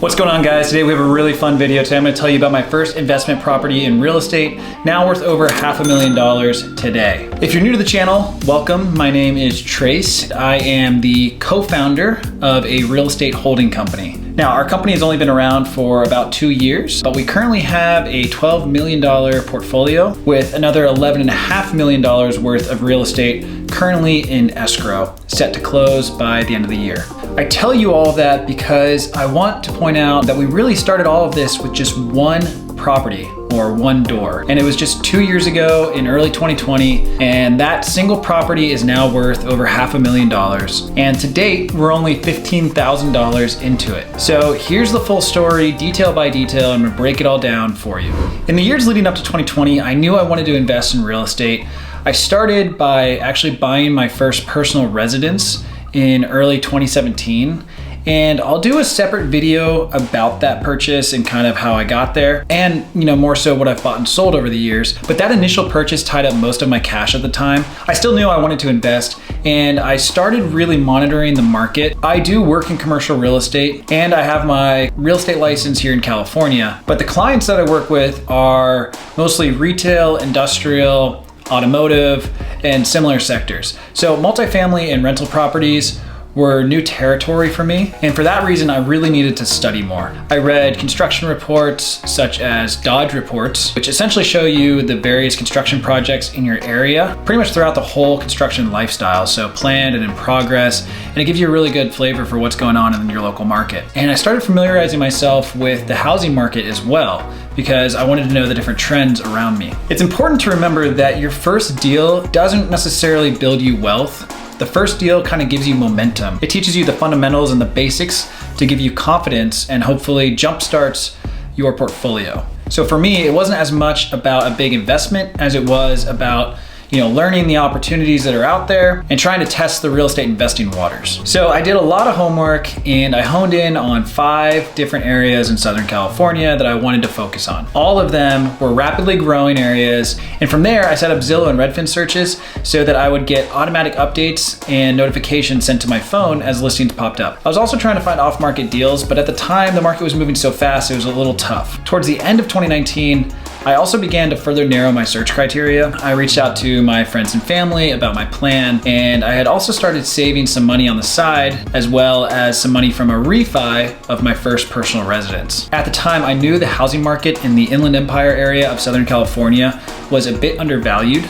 What's going on, guys? Today we have a really fun video. Today I'm going to tell you about my first investment property in real estate, now worth over $500,000 today. If you're new to the channel, welcome. My name is Trace. I am the co-founder of a real estate holding company. Now, our company has only been around for about 2 years, but we currently have a $12 million portfolio with another $11.5 million worth of real estate currently in escrow, set to close by the end of the year. I tell you all of that because I want to point out that we really started all of this with just one property or one door. And it was just 2 years ago in early 2020. And that single property is now worth over $500,000. And to date, we're only $15,000 into it. So here's the full story, detail by detail. I'm gonna break it all down for you. In the years leading up to 2020, I knew I wanted to invest in real estate. I started by actually buying my first personal residence in early 2017. And I'll do a separate video about that purchase and kind of how I got there and, more so what I've bought and sold over the years. But that initial purchase tied up most of my cash at the time. I still knew I wanted to invest and I started really monitoring the market. I do work in commercial real estate and I have my real estate license here in California, but the clients that I work with are mostly retail, industrial, automotive, and similar sectors. So multifamily and rental properties were new territory for me. And for that reason, I really needed to study more. I read construction reports such as Dodge reports, which essentially show you the various construction projects in your area, pretty much throughout the whole construction lifestyle. So planned and in progress, and it gives you a really good flavor for what's going on in your local market. And I started familiarizing myself with the housing market as well, because I wanted to know the different trends around me. It's important to remember that your first deal doesn't necessarily build you wealth. The first deal kind of gives you momentum. It teaches you the fundamentals and the basics to give you confidence and hopefully jumpstarts your portfolio. So for me, it wasn't as much about a big investment as it was about learning the opportunities that are out there and trying to test the real estate investing waters. So I did a lot of homework and I honed in on 5 different areas in Southern California that I wanted to focus on. All of them were rapidly growing areas. And from there, I set up Zillow and Redfin searches so that I would get automatic updates and notifications sent to my phone as listings popped up. I was also trying to find off-market deals, but at the time, the market was moving so fast, it was a little tough. Towards the end of 2019, I also began to further narrow my search criteria. I reached out to my friends and family about my plan, and I had also started saving some money on the side, as well as some money from a refi of my first personal residence. At the time, I knew the housing market in the Inland Empire area of Southern California was a bit undervalued,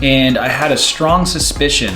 and I had a strong suspicion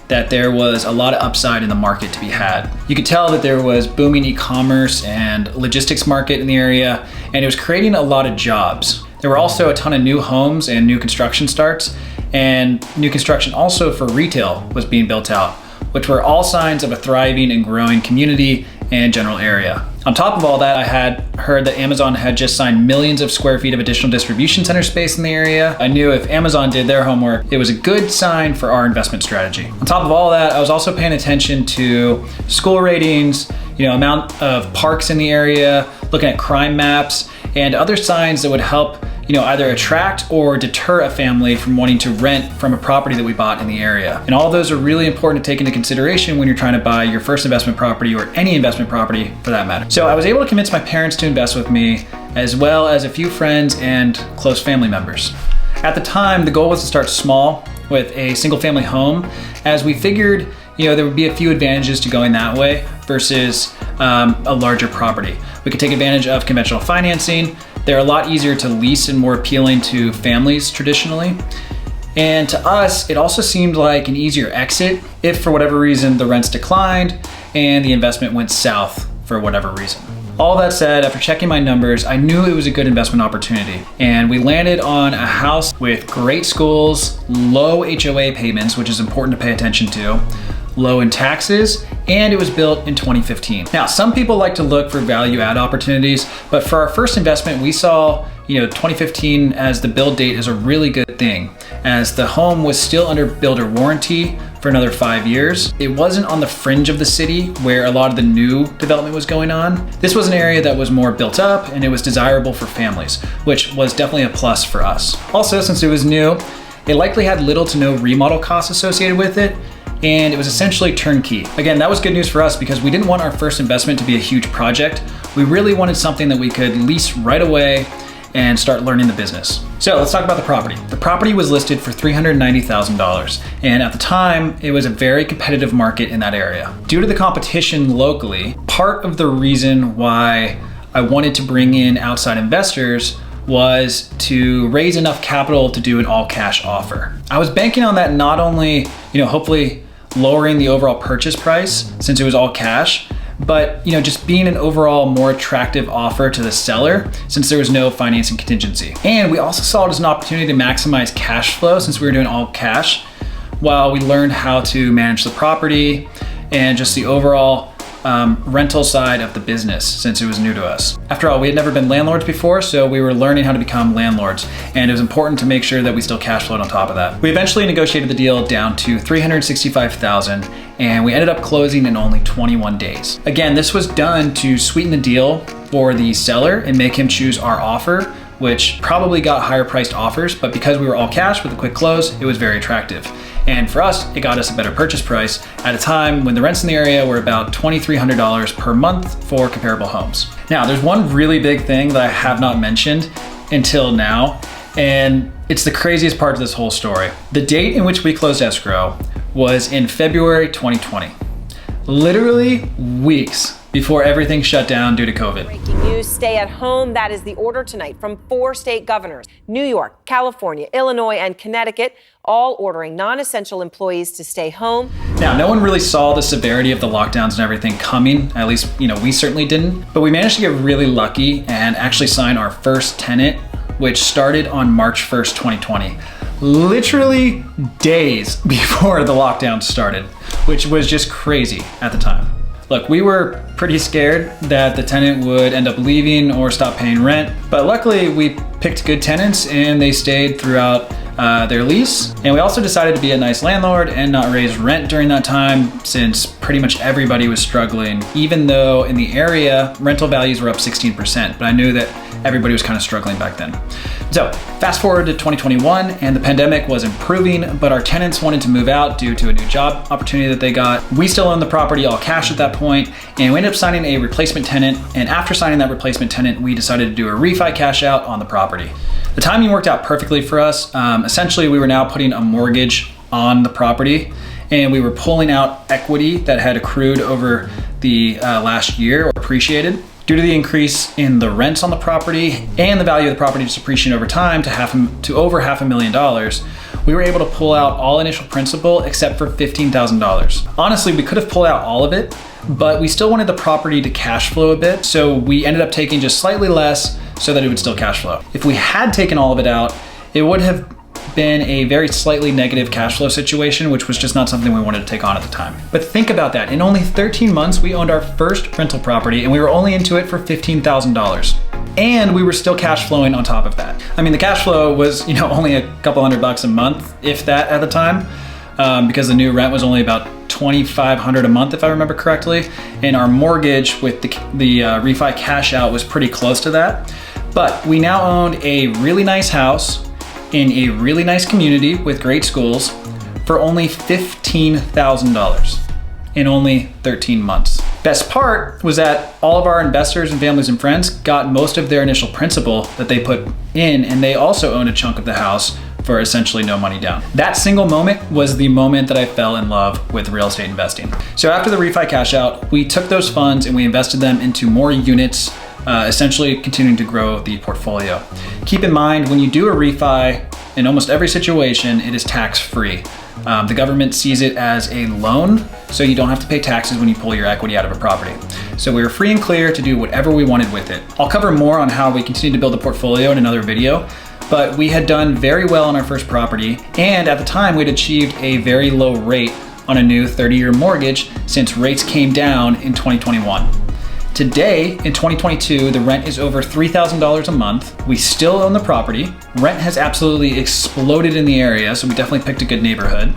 that there was a lot of upside in the market to be had. You could tell that there was booming e-commerce and logistics market in the area, and it was creating a lot of jobs. There were also a ton of new homes and new construction starts, and new construction also for retail was being built out, which were all signs of a thriving and growing community and general area. On top of all that, I had heard that Amazon had just signed millions of square feet of additional distribution center space in the area. I knew if Amazon did their homework, it was a good sign for our investment strategy. On top of all that, I was also paying attention to school ratings, amount of parks in the area, looking at crime maps, and other signs that would help either attract or deter a family from wanting to rent from a property that we bought in the area. And all those are really important to take into consideration when you're trying to buy your first investment property or any investment property for that matter. So I was able to convince my parents to invest with me, as well as a few friends and close family members. At the time, the goal was to start small with a single family home, as we figured there would be a few advantages to going that way versus a larger property. We could take advantage of conventional financing. They're a lot easier to lease and more appealing to families traditionally. And to us, it also seemed like an easier exit if for whatever reason the rents declined and the investment went south for whatever reason. All that said, after checking my numbers, I knew it was a good investment opportunity. And we landed on a house with great schools, low HOA payments, which is important to pay attention to, low in taxes, and it was built in 2015. Now, some people like to look for value add opportunities, but for our first investment, we saw 2015 as the build date is a really good thing, as the home was still under builder warranty for another 5 years. It wasn't on the fringe of the city where a lot of the new development was going on. This was an area that was more built up and it was desirable for families, which was definitely a plus for us. Also, since it was new, it likely had little to no remodel costs associated with it, and it was essentially turnkey. Again, that was good news for us because we didn't want our first investment to be a huge project We really wanted something that we could lease right away and start learning the business. So let's talk about the property. The property was listed for $390,000, and at the time, it was a very competitive market in that area. Due to the competition locally, part of the reason why I wanted to bring in outside investors was to raise enough capital to do an all-cash offer. I was banking on that not only, hopefully lowering the overall purchase price since it was all cash, but just being an overall more attractive offer to the seller since there was no financing contingency. And we also saw it as an opportunity to maximize cash flow since we were doing all cash while we learned how to manage the property and just the overall rental side of the business since it was new to us. After all, we had never been landlords before, so we were learning how to become landlords, and it was important to make sure that we still cash flowed on top of that. We eventually negotiated the deal down to $365,000, and we ended up closing in only 21 days. Again, this was done to sweeten the deal for the seller and make him choose our offer, which probably got higher priced offers, but because we were all cash with a quick close, it was very attractive. And for us, it got us a better purchase price at a time when the rents in the area were about $2,300 per month for comparable homes. Now, there's one really big thing that I have not mentioned until now, and it's the craziest part of this whole story. The date in which we closed escrow was in February 2020, literally weeks before everything shut down due to COVID. Breaking news, stay at home. That is the order tonight from 4 state governors, New York, California, Illinois, and Connecticut, all ordering non-essential employees to stay home. Now, no one really saw the severity of the lockdowns and everything coming. At least, we certainly didn't. But we managed to get really lucky and actually sign our first tenant, which started on March 1st, 2020. Literally days before the lockdown started, which was just crazy at the time. Look, we were pretty scared that the tenant would end up leaving or stop paying rent, but luckily we picked good tenants and they stayed throughout their lease. And we also decided to be a nice landlord and not raise rent during that time since pretty much everybody was struggling, even though in the area, rental values were up 16%, but I knew that everybody was kind of struggling back then. So fast forward to 2021 and the pandemic was improving, but our tenants wanted to move out due to a new job opportunity that they got. We still owned the property all cash at that point, and we ended up signing a replacement tenant. And after signing that replacement tenant, we decided to do a refi cash out on the property. The timing worked out perfectly for us. Essentially, we were now putting a mortgage on the property and we were pulling out equity that had accrued over the last year or appreciated. Due to the increase in the rents on the property and the value of the property just appreciating over time to over $500,000, we were able to pull out all initial principal except for $15,000. Honestly, we could have pulled out all of it, but we still wanted the property to cash flow a bit, so we ended up taking just slightly less so that it would still cash flow. If we had taken all of it out, it would have been a very slightly negative cash flow situation, which was just not something we wanted to take on at the time. But think about that. In only 13 months, we owned our first rental property and we were only into it for $15,000. And we were still cash flowing on top of that. I mean, the cash flow was, only a couple $100 a month, if that at the time, because the new rent was only about $2,500 a month, if I remember correctly. And our mortgage with the refi cash out was pretty close to that. But we now owned a really nice house in a really nice community with great schools for only $15,000 in only 13 months. Best part was that all of our investors and families and friends got most of their initial principal that they put in, and they also owned a chunk of the house for essentially no money down. That single moment was the moment that I fell in love with real estate investing. So after the refi cash out, we took those funds and we invested them into more units, essentially continuing to grow the portfolio. Keep in mind, when you do a refi, in almost every situation, it is tax-free. The government sees it as a loan, so you don't have to pay taxes when you pull your equity out of a property. So we were free and clear to do whatever we wanted with it. I'll cover more on how we continue to build a portfolio in another video, but we had done very well on our first property, and at the time we'd achieved a very low rate on a new 30-year mortgage since rates came down in 2021. Today, in 2022, the rent is over $3,000 a month. We still own the property. Rent has absolutely exploded in the area, so we definitely picked a good neighborhood.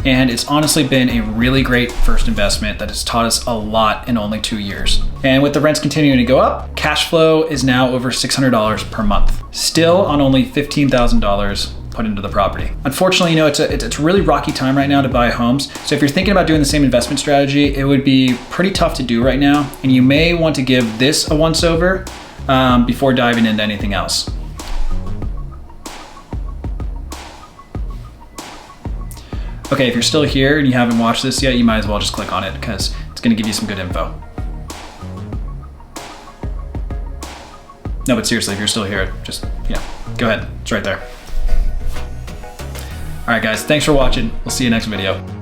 And it's honestly been a really great first investment that has taught us a lot in only 2 years. And with the rents continuing to go up, cash flow is now over $600 per month. Still on only $15,000 put into the property. Unfortunately, you know, it's a really rocky time right now to buy homes. So if you're thinking about doing the same investment strategy, it would be pretty tough to do right now. And you may want to give this a once over before diving into anything else. Okay, if you're still here and you haven't watched this yet, you might as well just click on it because it's gonna give you some good info. No, but seriously, if you're still here, just, yeah, go ahead, it's right there. All right guys, thanks for watching. We'll see you next video.